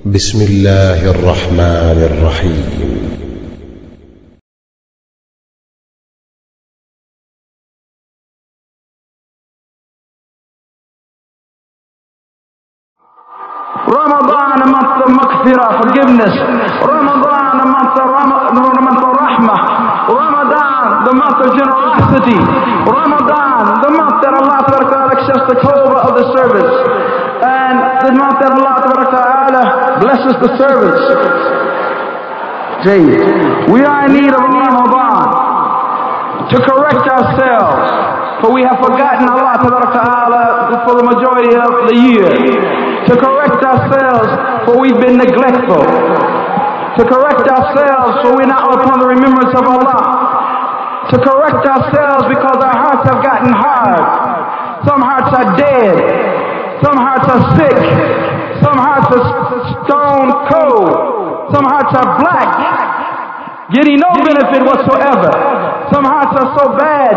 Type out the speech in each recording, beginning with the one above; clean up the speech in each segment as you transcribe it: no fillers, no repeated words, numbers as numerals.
بسم الله الرحمن الرحيم. Ramadan, a month of maghfirah, forgiveness. Ramadan, a month of rahmah. Ramadan, the month of generosity. Ramadan, the month that Allah accepts the tawbah of the servants. And the month that Allah blesses the servants. We are in need of Ramadan to correct ourselves, for we have forgotten Allah for the majority of the year. To correct ourselves, for we've been neglectful. To correct ourselves, for we're not upon the remembrance of Allah. To correct ourselves, because our hearts have gotten hard. Some hearts are dead. Some hearts are sick. Some hearts are stone cold. Some hearts are black, getting no benefit whatsoever. Some hearts are so bad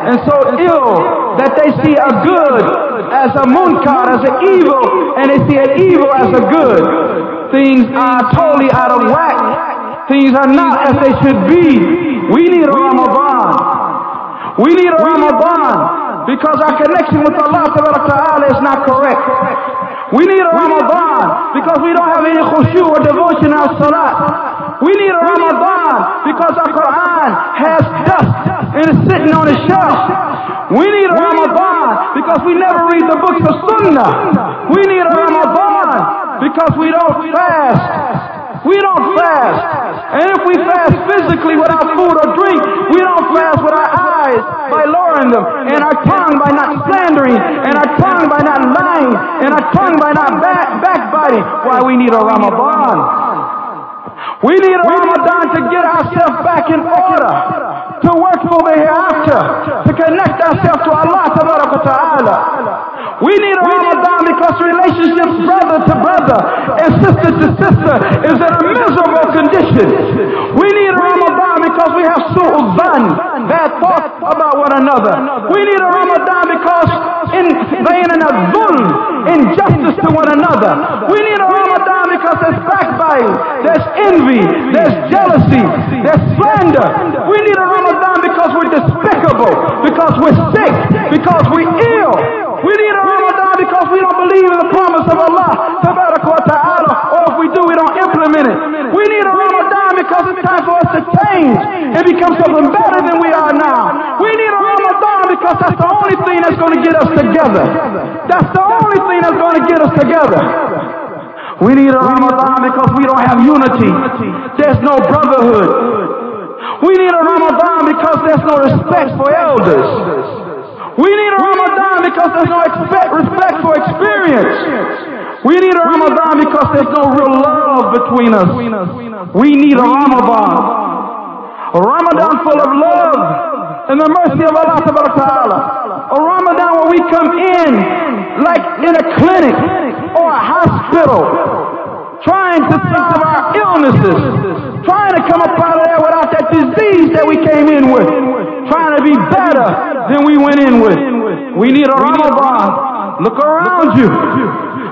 and so ill that they see a good as a munkar, as an evil, and they see an evil as a good. Things are totally out of whack. Things are not as they should be. We need a Ramadan. We need a Ramadan because our connection with Allah is not correct. We need a Ramadan because we don't have any khushu or devotion in our salat. We need a Ramadan because our Quran has dust and is sitting on a shelf. We need a Ramadan because we never read the books of Sunnah. We need a Ramadan because we don't fast. We don't fast. And if we fast physically without food or drink, we don't fast with our eyes by lowering them, and our tongue by not slandering, and our tongue by not lying, and our tongue by not backbiting. Why we need a Ramadan? We need a Ramadan to get ourselves back in order, to work for the hereafter, to connect ourselves to Allah Ta'ala. We need a Ramadan because relationships brother to brother and sister to sister is in a miserable condition. We need a Ramadan because we have su'ul dhan, bad thoughts about one another. We need a Ramadan because they in a dhulm, injustice to one another. We need a Ramadan because there's backbiting, there's envy, there's jealousy, there's slander. We need a Ramadan because we're despicable, because we're sick, because we're ill. We need a Ramadan because we don't believe in the promise of Allah Ta'ala, or if we do, we don't implement it. We need a Ramadan because it's time for us to change and become something better than we are now. We need a Ramadan because that's the only thing that's going to get us together. That's the only thing that's going to get us together. We need a Ramadan because we don't have unity. There's no brotherhood. We need a Ramadan because there's no respect for elders. We need a Ramadan because there's no respect for experience. We need a Ramadan because there's no real love between us. We need a Ramadan. A Ramadan full of love and the mercy of Allah Ta'ala. A Ramadan where we come in like in a clinic or a hospital, trying to think of our illnesses, trying to come up out of there without that disease that we came in with, trying to be better than we went in with. We need a Ramadan. Look around you.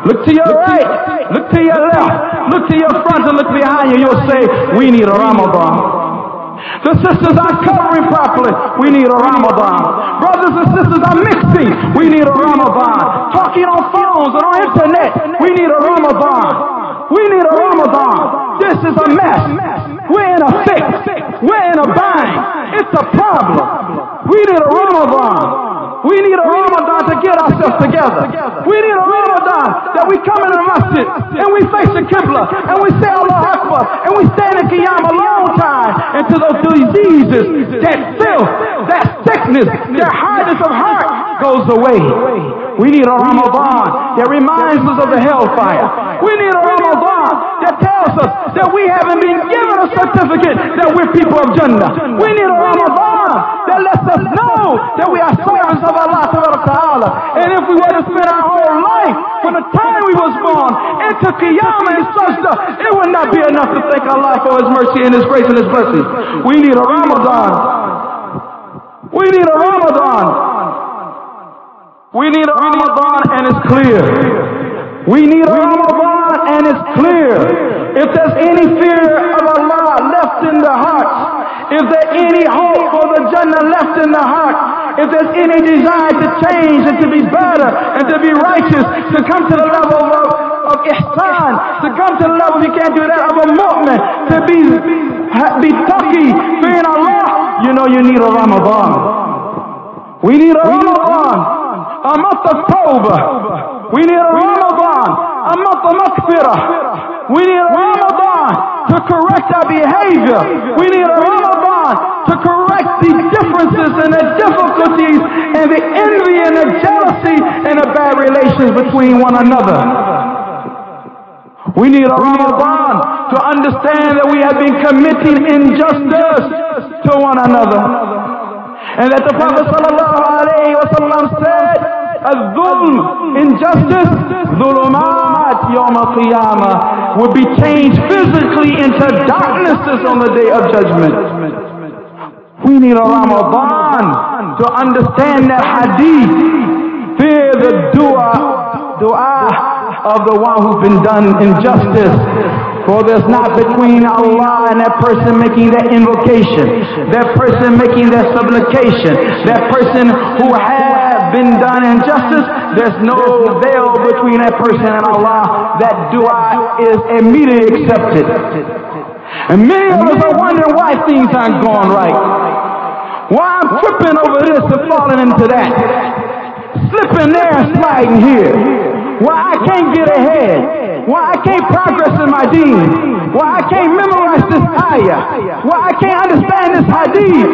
Look to your right. Look to your left. Look to your front and look behind you. You'll say, we need a Ramadan. The sisters aren't covering properly. We need a Ramadan. Brothers and sisters are mixing. We need a Ramadan. Talking on phones and on internet. We need a Ramadan. We need a Ramadan. This is a mess. We're in a fix. We're in a bind. It's a problem. We need a Ramadan. We need a Ramadan to get ourselves together. We need a Ramadan that we come in the masjid and we face the Qibla and we say Allah Akbar and we stand in Qiyam a long time until those diseases, that filth, that sickness, that hardness of heart goes away. We need a Ramadan that reminds us of the hellfire. We need a Ramadan that tells us that we haven't been given a certificate that we're people of Jannah. We need a Ramadan that lets us know that we are servants of Allah Ta'ala. And if we were to spend our whole life from the time we was born into Qiyamah and Sajda, it would not be enough to thank Allah for His mercy and His grace and His blessings. We need a Ramadan. We need a Ramadan. We need a Ramadan, and it's clear. We need a Ramadan Quran and it's clear. If there's any fear of Allah left in the heart, if there's any hope for the Jannah left in the heart, if there's any desire to change and to be better and to be righteous, to come to the level of ihsan, to come to the level, if you can't do that, of a mu'min, to be taqi, fearing Allah, you know you need a Ramadan. We need a Ramadan, a month of tawbah. We need a Ramadan, a month of maghfirah. We need a Ramadan to correct our behavior. We need a Ramadan to correct the differences and the difficulties and the envy and the jealousy and the bad relations between one another. We need a Ramadan to understand that we have been committing injustice to one another. And that the Prophet ﷺ said, "Al-Dhulm, injustice, dhulumat yawm al-qiyamah, will be changed physically into darknesses on the day of judgment." We need a Ramadan to understand that hadith, fear the dua of the one who's been done injustice. For there's not between Allah and that person making that invocation, that person making that supplication, that person who has been done injustice, there's no veil between that person and Allah. That dua is immediately accepted. And many of us are wondering why things aren't going right. Why I'm tripping over this and falling into that. Slipping there and sliding here. Why I can't get ahead. Why I can't progress in my deen. Why I can't memorize this ayah. Why I can't understand this hadith.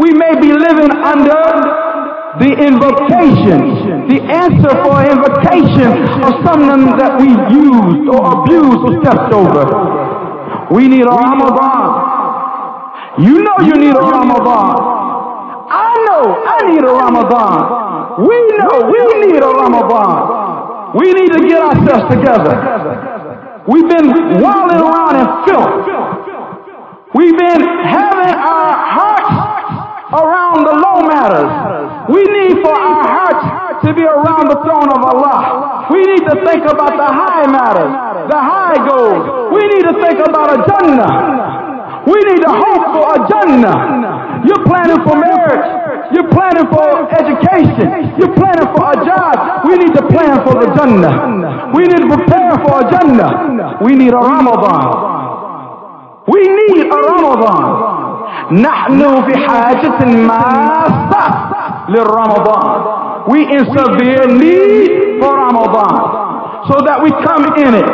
We may be living under the invocation, the answer for invocation of something that we used or abused or stepped over. We need a Ramadan. You know you need a Ramadan. I know I need a Ramadan. We know we need a Ramadan. We need to get ourselves together. We've been wallowing around in filth. We've been having our hearts around the low matters. We need for our hearts to be around the throne of Allah. We need to think about the high matters, the high goals. We need to think about a Jannah. We need to hope for a Jannah. You're planning for marriage. You're planning for education. You're planning for a job. We need to plan for the Jannah. We need to prepare for a Jannah. We need a Ramadan. We need a Ramadan. نحن في حاجة ماسة للرمضان. We in severe need for Ramadan. So that we come in it,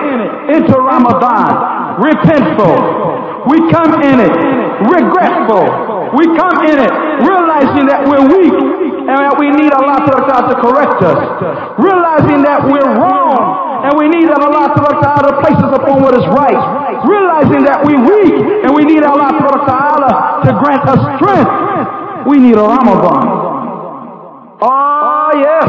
into Ramadan, repentful. We come in it, regretful. We come in it realizing that we're weak and that we need Allah to correct us. Realizing that we're wrong and we need Allah to place us upon what is right. Realizing that we're weak and we need Allah to grant us strength. We need a Ramadan. Oh yes,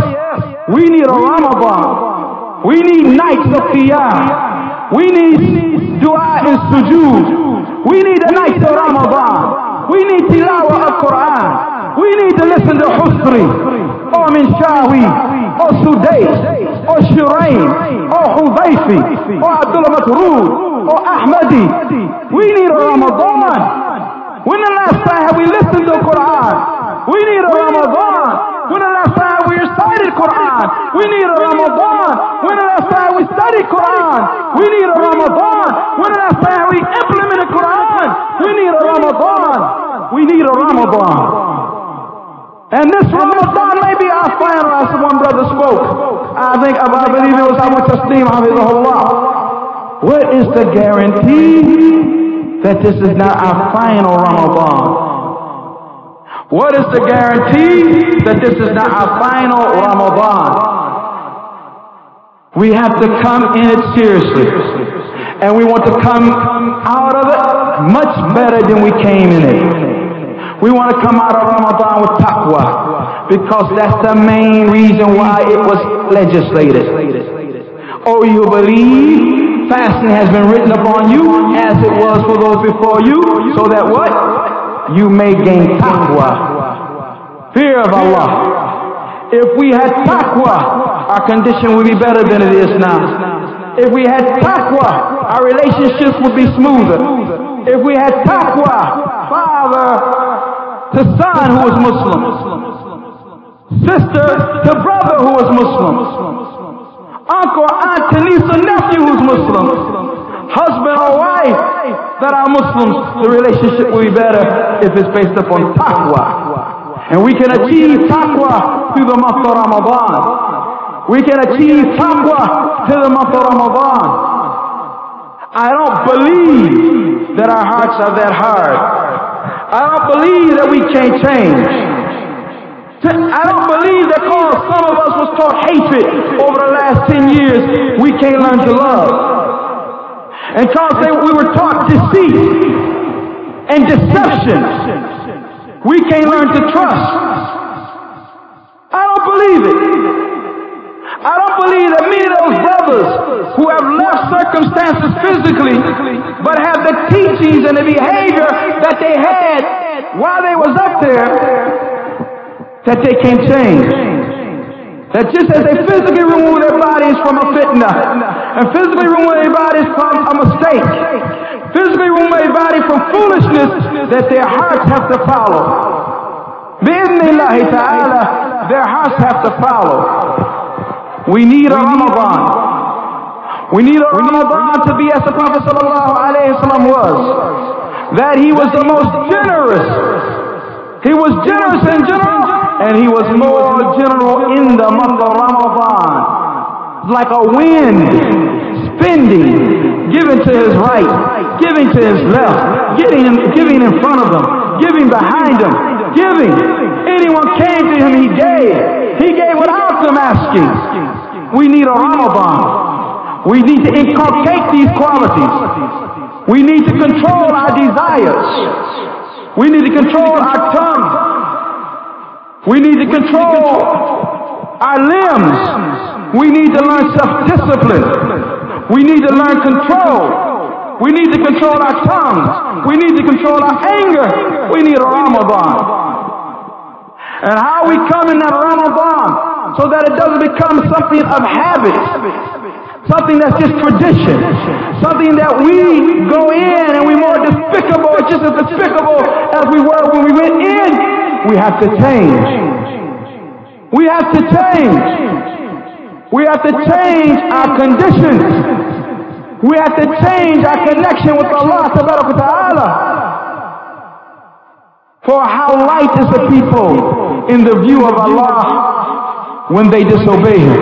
we need a Ramadan. We need nights of qiyam. We need dua and sujood. We need the nights of Ramadan. We need tilawah of Quran. We need to listen to Husri, or Minshawi, or Sudais, or Shirain, or Hudayfi, or Abdullah Matrud, or Ahmadi. We need a Ramadan. When the last time have we listened to Quran? We need a Ramadan. When the last time we recited Quran? We need a Ramadan. When the last time we studied Quran? We need a Ramadan. When the last time we implemented Quran? We need a Ramadan. We need a Ramadan. And this Ramadan may be our final, as one brother spoke. I believe it was Abu Taslim, Hafizahullah. What is the guarantee that this is not our final Ramadan? What is the guarantee that this is not our final Ramadan? We have to come in it seriously. And we want to come out of it much better than we came in it. We want to come out of Ramadan with taqwa, because that's the main reason why it was legislated. Oh, you believe fasting has been written upon you as it was for those before you, so that what? You may gain taqwa, fear of Allah. If we had taqwa, our condition would be better than it is now. If we had taqwa, our relationships would be smoother. If we had taqwa, father to son who was Muslim, sister to brother who was Muslim, uncle, aunt to niece or nephew who's Muslim, husband or wife that are Muslims, the relationship will be better if it's based upon taqwa. And we can achieve taqwa through the month of Ramadan. We can achieve taqwa through the month of Ramadan. I don't believe that our hearts are that hard. I don't believe that we can't change. I don't believe that because some of us was taught hatred over the last 10 years, we can't learn to love. And because we were taught deceit and deception, we can't learn to trust. I don't believe it. I don't believe that many of those brothers who have left circumstances physically, but have the teachings and the behavior that they had while they was up there, that they can't change. That just as they physically remove their bodies from a fitna, and physically remove their bodies from a mistake, physically remove their body from foolishness, that their hearts have to follow. Bi-idhnillahi ta'ala, their hearts have to follow. We need a Ramadan. We need a Ramadan to be as the Prophet ﷺ was. That he was the most generous. He was generous in general, and he was more general in the month of Ramadan. Like a wind, spending, giving to his right, giving to his left, giving in front of him, giving behind him, giving. Anyone came to him, he gave. He gave without them asking. We need a Ramadan. We need to inculcate these qualities. We need to control our desires. We need to control our tongue. We need to control our limbs. We need to learn self-discipline. We need to learn control. We need to control our tongues. We need to control our anger. We need a Ramadan. And how we come in that Ramadan so that it doesn't become something of habit, something that's just tradition, something that we go in and we're more despicable, just as despicable as we were when we went in. We have to change. We have to change. We have to change our conditions. We have to change our connection with Allah Ta'ala. For how light is the people in the view of Allah when they disobey Him.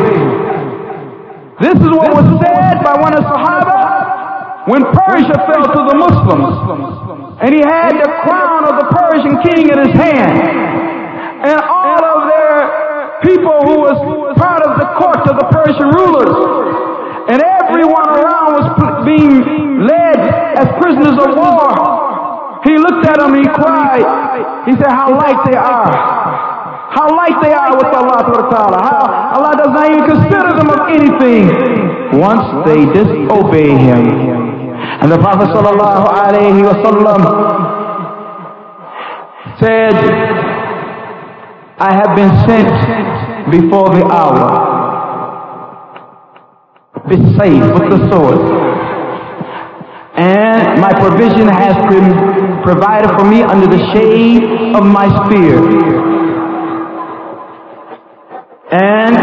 This is what was said by one of the Sahaba when Persia fell to the Muslims, and he had the crown of the Persian king in his hand, and all of their people who was part of the court of the Persian rulers, and everyone around was being led as prisoners of war. He looked at them and he cried. He said, how light they are. How light they are with Allah Ta'ala. How Allah does not even consider them of anything once they disobey Him. And the Prophet Sallallahu Alaihi Wasallam said, I have been sent before the hour. Be safe with the sword. And my provision has been provided for me under the shade of my spear. And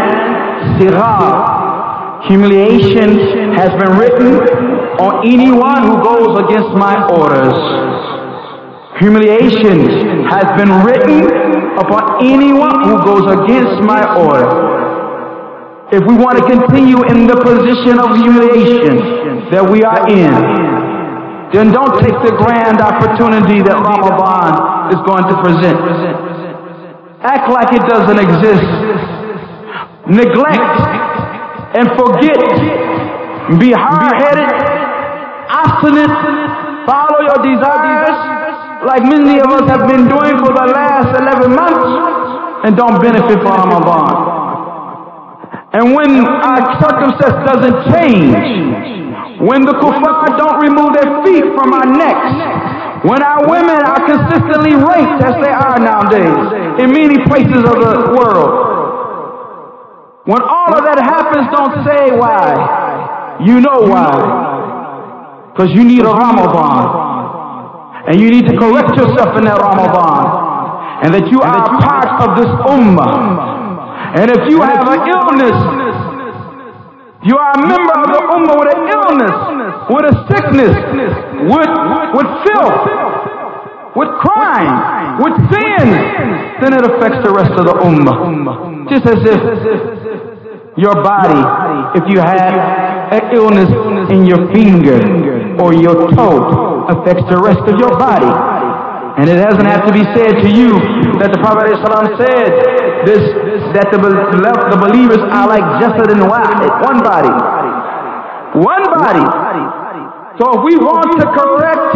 sighar, humiliation, has been written on anyone who goes against my orders. Humiliation has been written upon anyone who goes against my order. If we want to continue in the position of humiliation that we are in, then don't take the grand opportunity that Ramadan is going to present. Act like it doesn't exist. Neglect and forget. Be hard-headed, obstinate, follow your desires like many of us have been doing for the last 11 months, and don't benefit from Ramadan. And when our circumstance doesn't change, when the kuffar don't remove their feet from our necks, when our women are consistently raped as they are nowadays in many places of the world, when all of that happens, don't say why. You know why. Because you need a Ramadan. And you need to correct yourself in that Ramadan. And that you are part of this ummah. And if you have an illness, you are a member of the ummah with an illness, with a sickness, with filth, with crime, with sin, then it affects the rest of the ummah. Just as if your body, if you had an illness in your finger or your toe, affects the rest of your body. And it doesn't have to be said to you that the Prophet ﷺ said this, that the believers are like jasadin wahid, one body. One body. So if we want to correct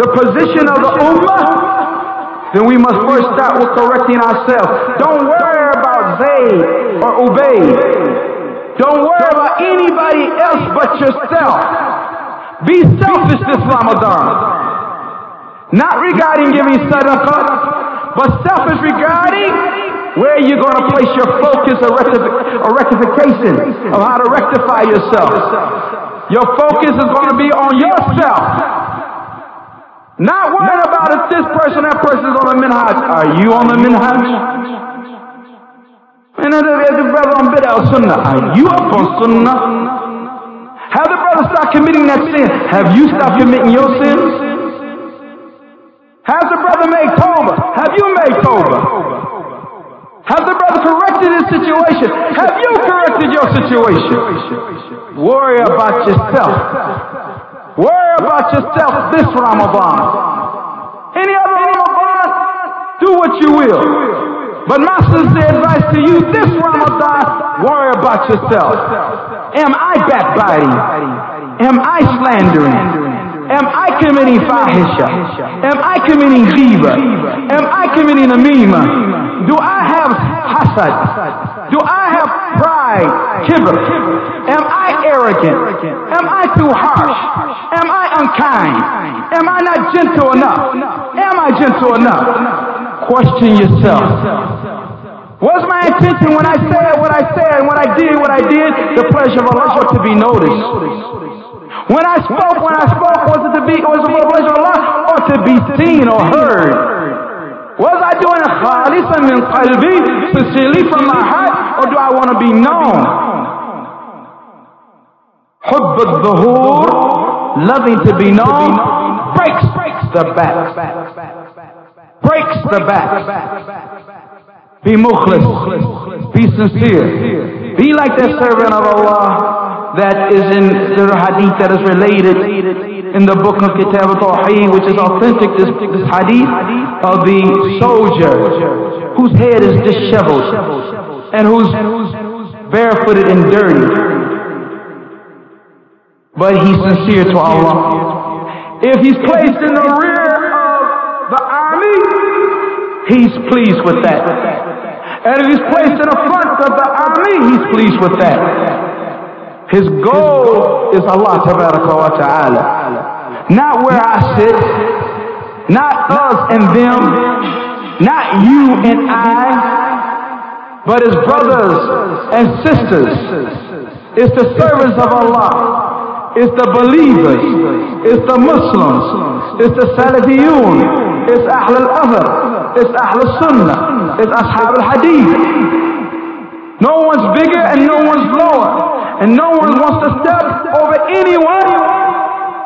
the position of the ummah, then we must first start with correcting ourselves. Don't worry about Zayd or Ubayd. Don't worry about anybody else but yourself. Be selfish this Ramadan. Not regarding giving sadaqah, but selfish regarding where you're going to place your focus or rectification of how to rectify yourself. Your focus is going to be on yourself. Not worrying about if this person, that person is on the minhaj. Are you on the minhaj? And there's a brother on bid'ah or sunnah. Are you up on sunnah? Have the brother start committing that sin? Have you stopped committing your sins? Has the brother made tawbah? Have you made tawbah? Has the brother corrected his situation? Have you corrected your situation? Worry about yourself. Worry about yourself this Ramadan. Any other Ramadan, do what you will. But my sincere advice to you this Ramadan, worry about yourself. Am I backbiting? Am I slandering? Am I committing fahisha? Am I committing ghiba? Am I committing namima? Do I have hasad? Do I have pride, kibr? Am I arrogant? Am I too harsh? Am I unkind? Am I not gentle enough? Am I gentle enough? Question yourself. Was my intention when I said what I said and when I did what I did, the pleasure of Allah to be noticed? When I spoke, was it for the pleasure of Allah or to be seen or heard? Was I doing a khalisan min qalbi, sincerely from my heart, or do I want to be known? Hubb al-dhuhur, loving to be known, breaks the back. Breaks the back. Be mukhlis, be sincere. Be like that servant of Allah that is in the hadith that is related in the book of Kitab al-Tawheed, which is authentic, this hadith of the soldier whose head is disheveled and who's barefooted and dirty, but he's sincere to Allah. If he's placed in the rear of the army, he's pleased with that. And if he's placed in the front of the army, he's pleased with that. His goal is Allah tabaraka wa ta'ala. Not where I sit, not us and them, not you and I, but his brothers and sisters. It's the servants of Allah. It's the believers. It's the Muslims. It's the Salafiyun. It's Ahl al-Athar. It's Ahl al-Sunnah. It's Ashab al-Hadith. No one's bigger and no one's lower. And no one wants to step over anyone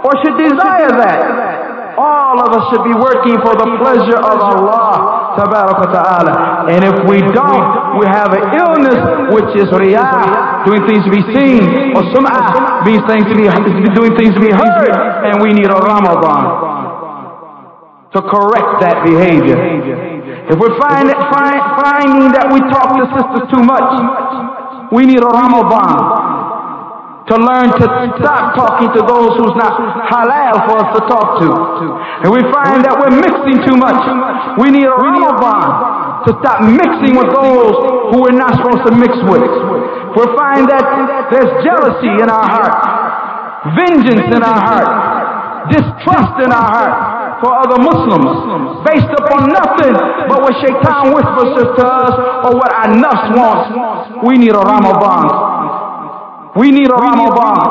or should desire that. All of us should be working for the pleasure of Allah tabaraka ta'ala. And if we don't, we have an illness which is riyah, doing things to be seen, or sum'ah, doing things to be heard, and we need a Ramadan to correct that behavior. If we're finding that we talk to sisters too much, we need a Ramadan to learn to stop talking to those who's not halal for us to talk to. And we find that we're mixing too much. We need a Ramadan to stop mixing with those who we're not supposed to mix with. We find that there's jealousy in our heart, vengeance in our heart, distrust in our heart for other Muslims, based upon nothing but what shaitan whispers to us or what our nafs wants. We need a Ramadan. We need a Ramadan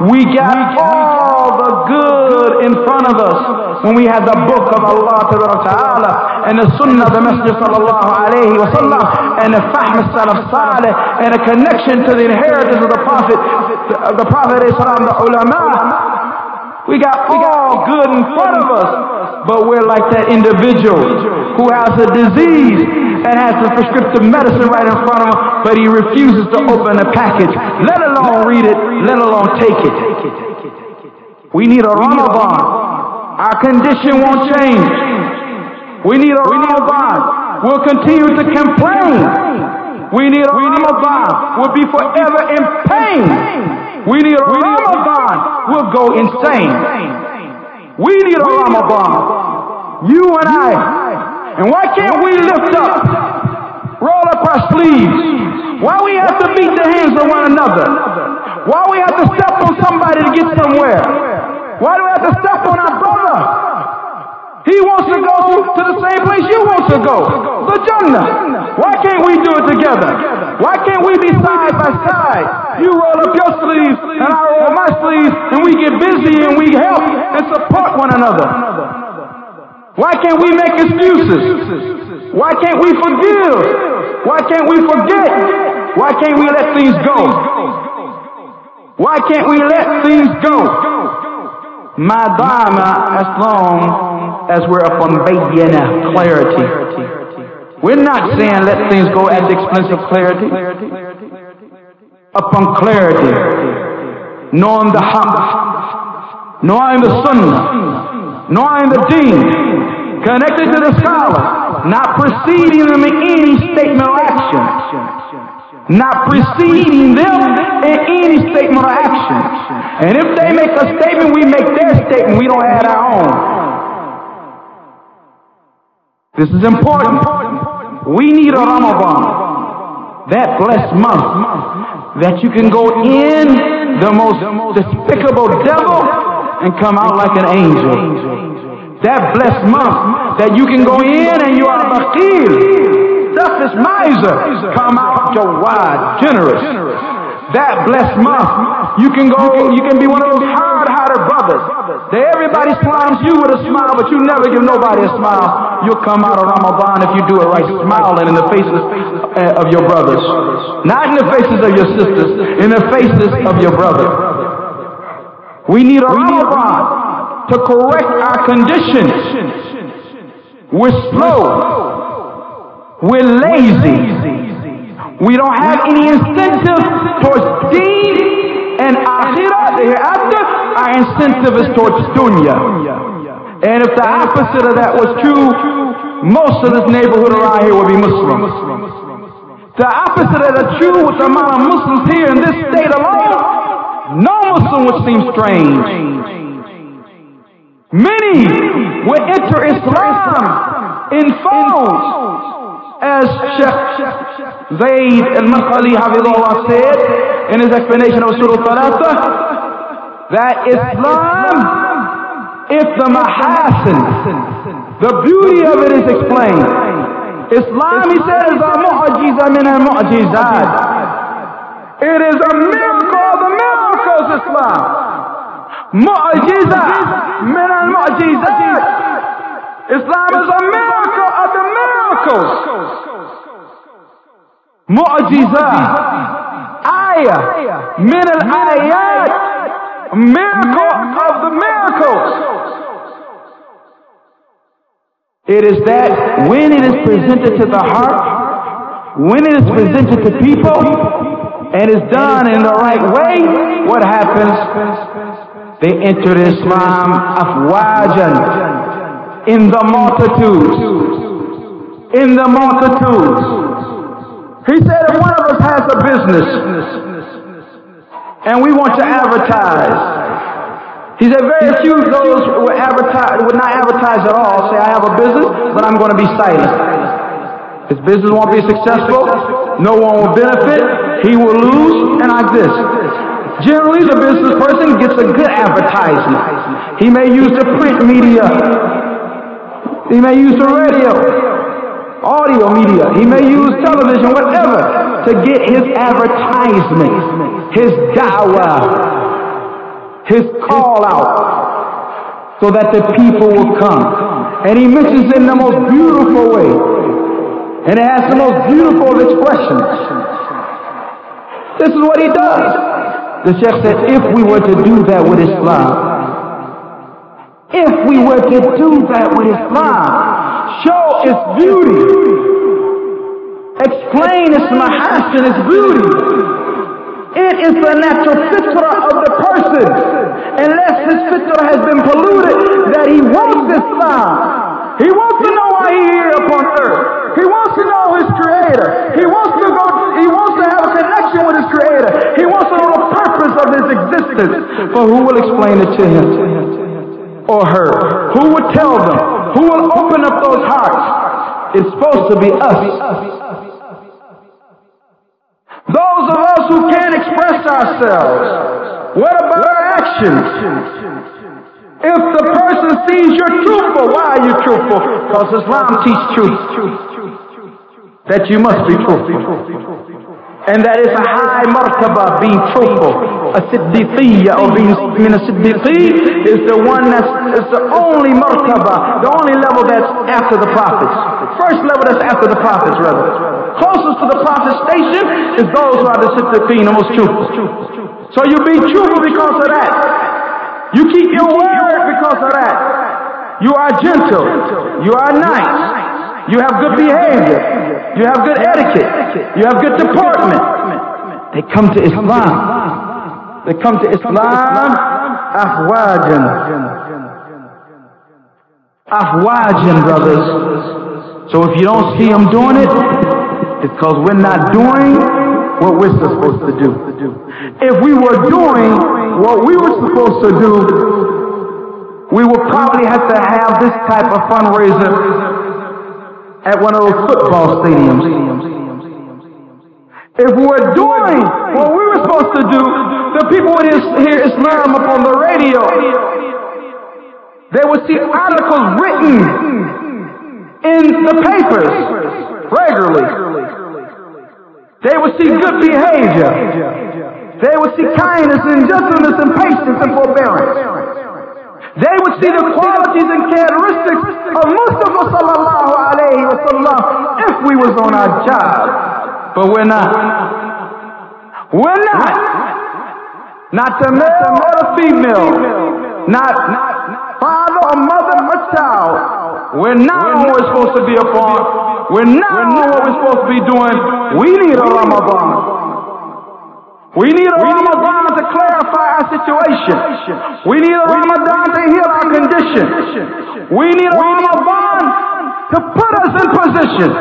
We got all the good in front of us when we had the book of Allah Ta'ala and the sunnah of the Messenger sallallahu alayhi wa sallam and the fahm al-salaf salih and a connection to the inheritance of the Prophet the ulama. We got all good in front of us, but we're like that individual who has a disease and has the prescriptive medicine right in front of him, but he refuses to open the package, let alone read it, let alone take it. We need a Ramadan. Our condition won't change. We need a Ramadan. We'll continue to complain. We need a Ramadan. We'll be forever in pain. We need a Ramadan. We'll go insane. We need a Ramadan. You and I. And why can't we lift up, roll up our sleeves? Why we have to beat the hands of one another? Why we have to step on somebody to get somewhere? Why do we have to step on our brother? He wants to go to the same place you want to go, the Jannah. Why can't we do it together? Why can't we be side by side? You roll up your sleeves and I roll my sleeves and we get busy and we help and support one another. Why can't we make excuses? Why can't we forgive? Why can't we forget? Why can't we let things go? Why can't we let things go? Madama, as long as we're upon bayyana, clarity. We're not saying let things go at the expense of clarity. Upon clarity, knowing the haqq, knowing the sunnah, knowing the deen, connected to the scholars, not preceding them in any statement or action. Not preceding them in any statement or action. And if they make a statement, we make their statement. We don't add our own. This is important. We need a Ramadan, that blessed month, that you can go in the most despicable devil and come out like an angel. That blessed month, that you can go in and you are bakhil, selfish miser, come out jawad, generous. That blessed month, you can be one of those hard-hearted brothers that everybody smiles you with a smile, but you never give nobody a smile. You'll come out of Ramadan if you do it right, smiling in the faces of your brothers, not in the faces of your sisters, in the faces of your brother. We need a Ramadan to correct our conditions. We're slow. We're lazy. We don't have any incentive towards deen and akhirah, the hereafter. Our incentive is towards dunya. And if the opposite of that was true, most of this neighborhood around here would be Muslim. The opposite of that true with the amount of Muslims here in this state alone, no Muslim would seem strange. Many would enter Islam in folds. As Sheikh Zayd al-Makhali Hafidhullah said in his explanation of Surah Thalatha, that Islam, if the mahasin, the beauty of it is explained, Islam, he said, is a mu'ajiza min al-mu'ajizat. It is a miracle of the miracles, Islam. Mu'ajiza min al-mu'ajizat. Islam is a miracle of the miracles. Mu'ajizah, ayah, min al-ayat, miracle of the miracles. It is that when it is presented to the heart, when it is presented to people, and is done in the right way, what happens? They enter Islam afwajan, in the multitudes. In the multitudes. He said if one of us has a business and we want to advertise, he said very few of those who would not advertise at all, say I have a business, but I'm going to be silent. His business won't be successful, no one will benefit, he will lose, and like this. Generally the business person gets a good advertisement. He may use the print media, he may use the radio, audio media, he may use television, whatever, to get his advertisement, his da'wah. his call out so that the people will come. And he mentions in the most beautiful way. And it has the most beautiful of expressions. This is what he does. The Sheikh said, if we were to do that with Islam, show its beauty, explain its mahasin, its beauty, it is the natural fitrah of the person, unless his fitrah has been polluted, that he wants Islam. He wants to know why he's here upon earth. He wants to know his creator. He wants to have a connection with his creator. He wants to know the purpose of his existence. But who will explain it to him or her? Who will tell them? Who will open up those hearts? It's supposed to be us. Those of us who can't express ourselves, what about our actions? If the person sees you're truthful, why are you truthful? Because Islam teaches truth. That you must be truthful. And that is a high martaba, being truthful. A siddiqiyya, or being min a siddiqi, is the one is the only martaba, the only level that's after the prophets. First level that's after the prophets, rather. Closest to the prophet's station is those who are the siddiqeen, the most truthful. So you be truthful because of that. You keep your word because of that. You are gentle. You are nice. You have good behavior. You have good etiquette. You have good deportment. They come to Islam. They come to Islam afwajan. Afwajan, brothers. So if you don't see them doing it, it's because we're not doing what we're supposed to do. If we were doing what we were supposed to do, we would probably have to have this type of fundraiser at one of those football stadiums. If we were doing what we were supposed to do, the people would hear Islam upon the radio. They would see articles written in the papers regularly. They would see good behavior. They would see kindness and gentleness and patience and forbearance. They would see the qualities and characteristics of Mustafa sallallahu alayhi wa sallam if we was on our job. But we're not. We're not. Not the male or the female. Not father or mother or child. We're not on what we're supposed to be upon. We're not on what we're supposed to be doing. We need a Ramadan. We need a Ramadan to clarify our situation. We need a Ramadan to heal our condition. We need a Ramadan to put us in position.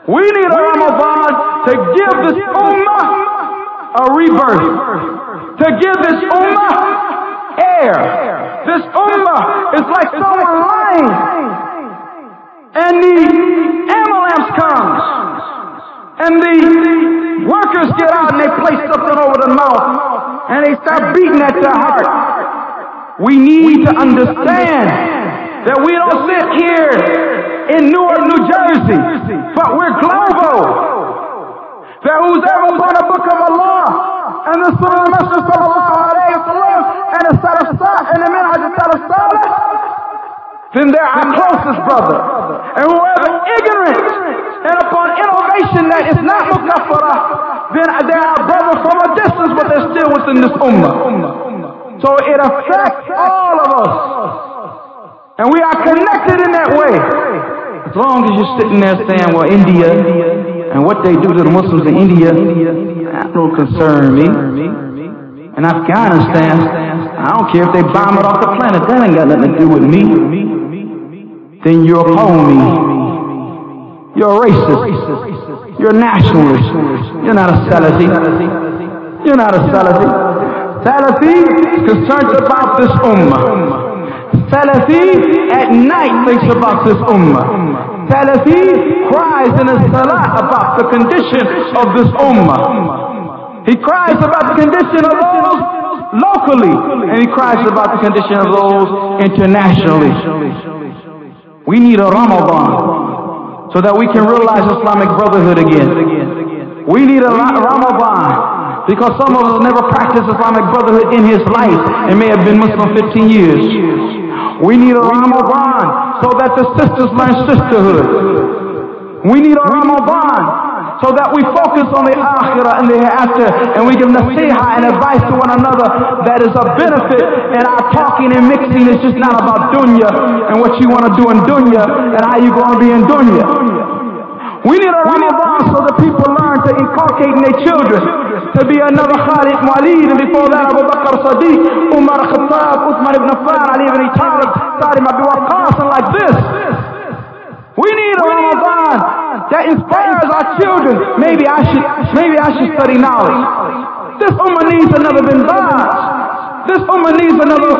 We need a Ramadan to give this ummah a rebirth. To give this ummah air. This ummah is like someone lying, and the ambulance comes, and the workers get out and they place something over the mouth, and they start beating at their heart. We need to understand that we don't sit here in Newark, New Jersey, but we're global. That who's ever upon the book of Allah and the Sunnah of Muhammad sallallahu alayhi wa sallam and the Salaf and the Minhaj al-Salaf, then they're our closest brother. And whoever ignorant and upon innovation that is not mukaffara, then they're our brother from a distance, but they're still within this ummah. So it affects all of us. And we are connected in that way. As long as you're sitting there saying, well, India, and what they do to the Muslims in India, that don't concern me. And Afghanistan, I don't care if they bomb it off the planet, that ain't got nothing to do with me. Then you're a homie. You're a racist. You're a nationalist. You're not a Salafi. You're not a Salafi. Salafi is concerned about this ummah. Salafi at night thinks about this ummah. Salafi cries in his salah about the condition of this ummah. He cries about the condition of those locally, and he cries about the condition of those internationally. We need a Ramadan so that we can realize Islamic brotherhood again. We need a Ramadan Because some of us never practiced Islamic brotherhood in his life and may have been Muslim 15 years. We need a Ramadan so that the sisters learn sisterhood. We need a Ramadan so that we focus on the akhirah and the hereafter, and we give nasiha and advice to one another that is a benefit, and our talking and mixing is just not about dunya and what you want to do in dunya and how you're going to be in dunya. We need a Ramadan so that people learn to inculcate in their children to be another Khalid Walid, and before that Abu Bakr Sadiq, Umar Khattab, Uthman ibn Affan, Ali ibn Talib, Sa'd ibn Abi Waqqas, and like this. We need a Ramadan that inspires our children. Maybe I should study knowledge. This ummah needs another Bin Baz. This ummah needs another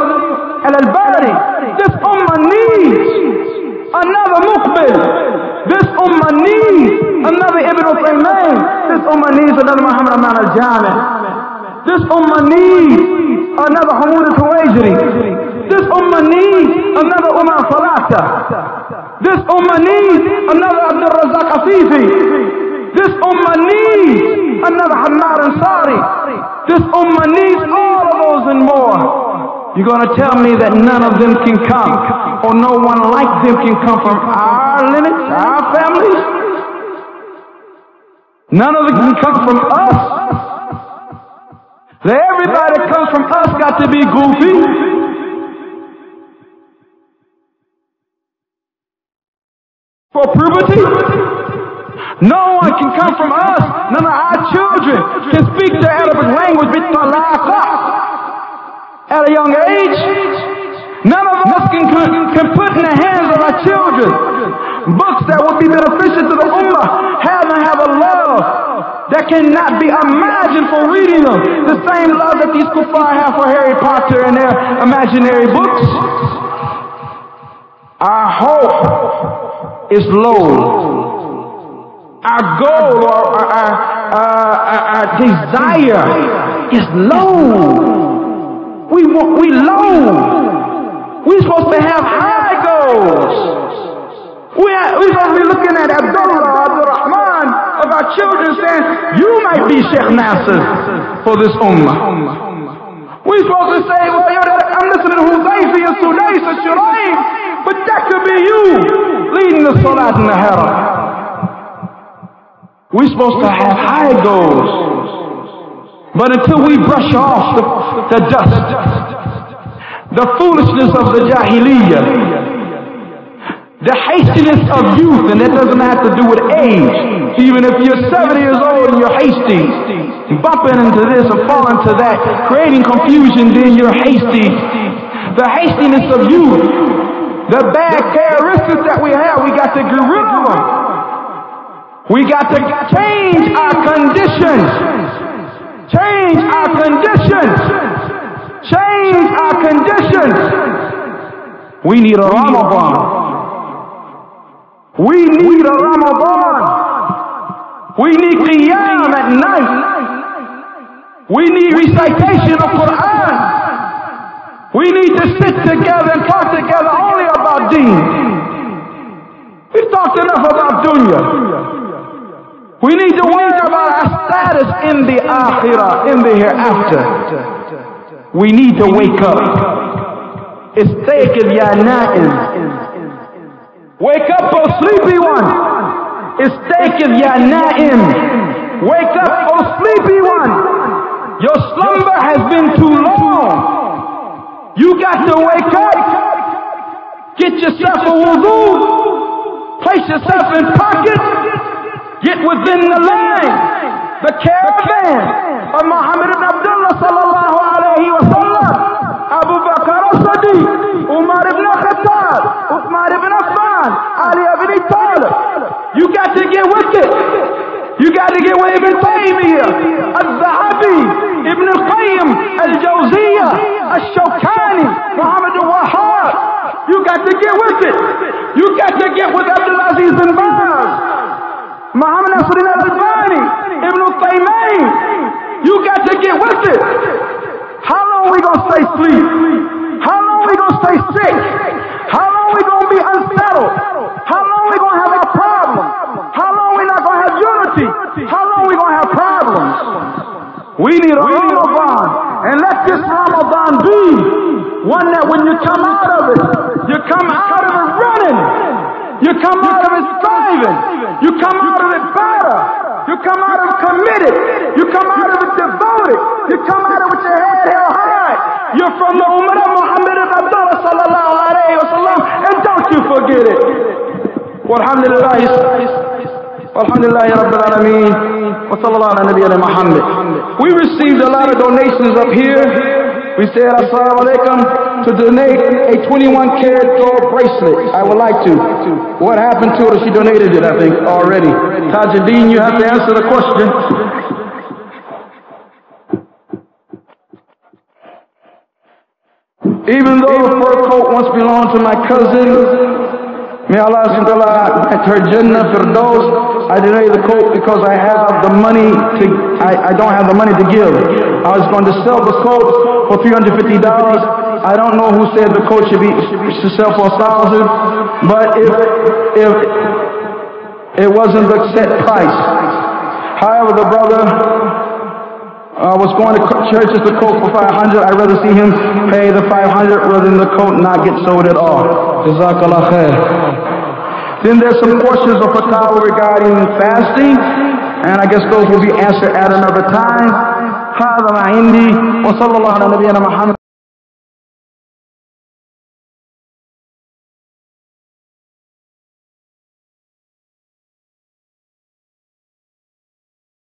Al-Albani. This ummah needs another Muqbil. This ummah needs another Ibn Uthaymeen. This ummah needs another Muhammad Aman al-Jami. This ummah needs another Hamoud al-Tuwajri. This ummah needs another Umar Falata. This ummah needs another Abdul Razak Afifi. This ummah needs another Hammar Ansari. This ummah needs all of those and more. You're going to tell me that none of them can come, or no one like them can come from our lineage, our families? None of them can come from us? That everybody that comes from us got to be goofy? For puberty? No one can come from us. None of our children can speak the Arabic language at a young age. None of us can put in the hands of our children books that will be beneficial to the ummah. Have a love that cannot be imagined for reading them. The same love that these kuffar have for Harry Potter and their imaginary books. Our hope is low. Our goal or our desire is low. We low. We're supposed to have high goals. We're supposed to be looking at Abdul Rahman of our children saying, you might be Sheikh Nasser for this ummah. We're supposed to say, well, I'm listening to Huzaifi and Sudais and Shuraim, but that could be you leading the Salat in the Haram. We're supposed to have high goals. But until we brush off the dust, the foolishness of the Jahiliyyah, the hastiness of youth, and that doesn't have to do with age. Even if you're 70 years old and you're hasty, bumping into this and falling to that, creating confusion, then you're hasty. The hastiness of youth, the bad characteristics that we have, we got to get rid of them. We got to change our conditions. Change our conditions. Change our conditions. We need a Ramadan. We need a Ramadan. We need qiyam at night. We need recitation of Quran. We need to sit together and talk together only about deen. We've talked enough about dunya. We need to worry about our status in the akhirah, in the hereafter. We need to wake up. Istayqidh ya na'im. Wake up, O sleepy one. Istayqidh ya na'im. Wake up, O sleepy one. Your slumber has been too long. You got to wake up. Get yourself a wudu. Place yourself in pocket. Get within the line. The caravan of Muhammad ibn Abdullah sallallahu alayhi wa sallam. Abu Bakr as-Siddiq, Umar ibn Khattab, Uthman ibn Affan, Ali ibn Talib. You got to get with it. You got to get with Ibn Taymiyyah, Al-Zahabi, Ibn al-Qayyim, Al-Jawziyyah, Al-Shawkani, Muhammad al-Wahhab. You got to get with it. You got to get with Abdul Aziz bin Baz, Muhammad Nasruddin al-Albani, Ibn Uthaymeen. You got to get with it. How long we going to stay asleep? How long we going to stay sick? How long we going to be unsettled? How long we going to have our problems? How long we not going to have unity? How long we going to have problems? We come out of it striving. You come out of it better. You come out of it committed. You come out of it devoted. You come out of it with your head held high. You're from the Ummah of Muhammad Abdullah sallallahu alayhi wa sallam, and don't you forget it. Walhamdulillah. Alhamdulillah Rabbil Alameen. Wa sallallahu ala nabiyyina Muhammad. We received a lot of donations up here. We said assalamu alaikum to donate a 21-karat gold bracelet. I would like to. What happened to her? She donated it, I think, already. Tajuddin, you have to answer the question. Even though the fur coat once belonged to my cousin, may Allah grant her Jannah Firdaus, I donate the coat because I have the money to, I don't have the money to give. I was going to sell the coat for $350. I don't know who said the coat should sell for $1,000, but if it wasn't the set price. However, the brother was going to purchase the coat for $500. I'd rather see him pay the $500 rather than the coat not get sold at all. Jazakallah khair. Then there's some portions of fatwa regarding fasting, and I guess those will be answered at another time. هذا ما عندي وصلى الله على نبينا محمد.